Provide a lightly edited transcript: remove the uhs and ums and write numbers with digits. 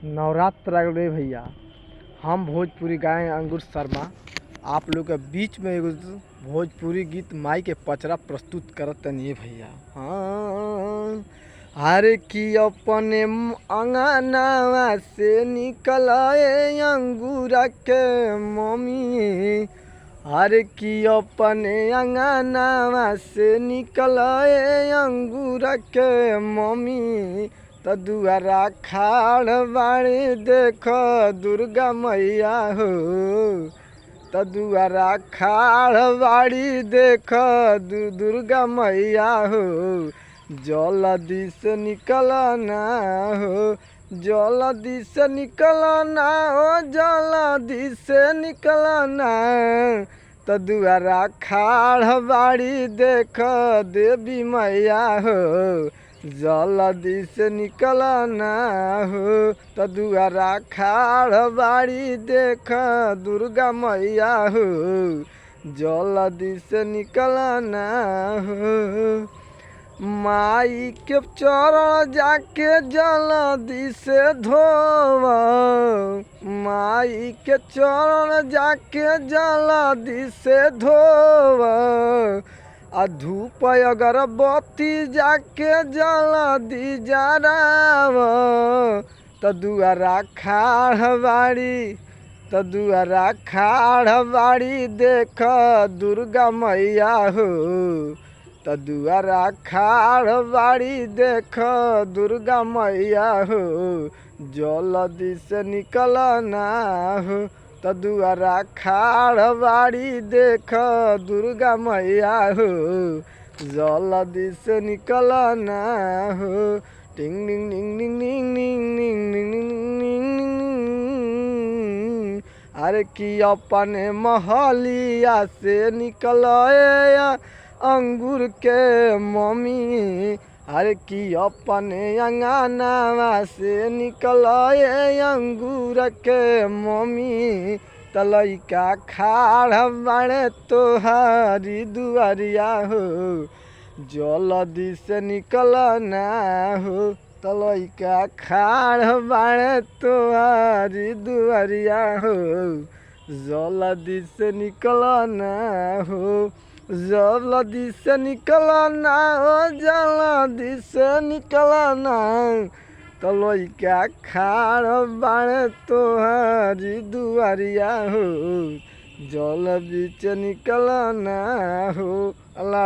नवरात्र आ गए भैया। हम भोजपुरी गायक अंकुर शर्मा आप लोग के बीच में एगो भोजपुरी गीत माई के पचरा प्रस्तुत करत तनी भैया। हाँ, हरे की अपने अंगनावा से निकले अंगूरा के मम्मी, हरे की अपने अंगनावा से निकले अंगूरा के मम्मी, त दुआरा खाड़ बाड़ी देख दुर्गा मैया हो, त दुआरा खाड़ बाड़ी देख दुर्गा मैया हो, जल्दी से निकलना हो, जल्दी से निकलना हो, जल्दी से निकलना, त दुआरा खाड़ बाड़ी देख देवी मैया हो, जल्दी से निकलना हो, त दुआरा खाड़ बाड़ी देख दुर्गा मैया हो, जल्दी से निकलना हो। माई के चरण जाके जल्दी से धोव, माई के चरण जाके जल्दी से धोव, आ धूप अगरबत्ती जाके जल्दी जराव, त दुआरा खाड़ बाड़ी, त दुआरा खाड़ बाड़ी देख दुर्गा मैया हो, त दुआरा खाड़ बाड़ी देख दुर्गा मैया हो, जल्दी से निकलना हो, त दुआरा खाड़ बाड़ी देख दुर्गा मैया हो, जल्दी से निकलना हो। टिंग टिंग टिंग टिंग टिंग टिंग टिंग टिंग टिंग टिंग। अरे की अपने महलिया से निकले अंगूर के मम्मी, अरे की अपने अंगनावा से निकले अंगूर के मम्मी, त लइका खाड़ बाड़े तोहारी दुआरिया हो, जल्दी से निकलना हो, त लइका खाड़ बाड़े तोहारी दुआरिया हो, जल्दी से निकलना हो, जल्दी से निकलना हो, जल्दी से निकलना, त लइका खाड़ बाड़े तोहारी दुआरिया हो, जल्दी से निकलना हो। ला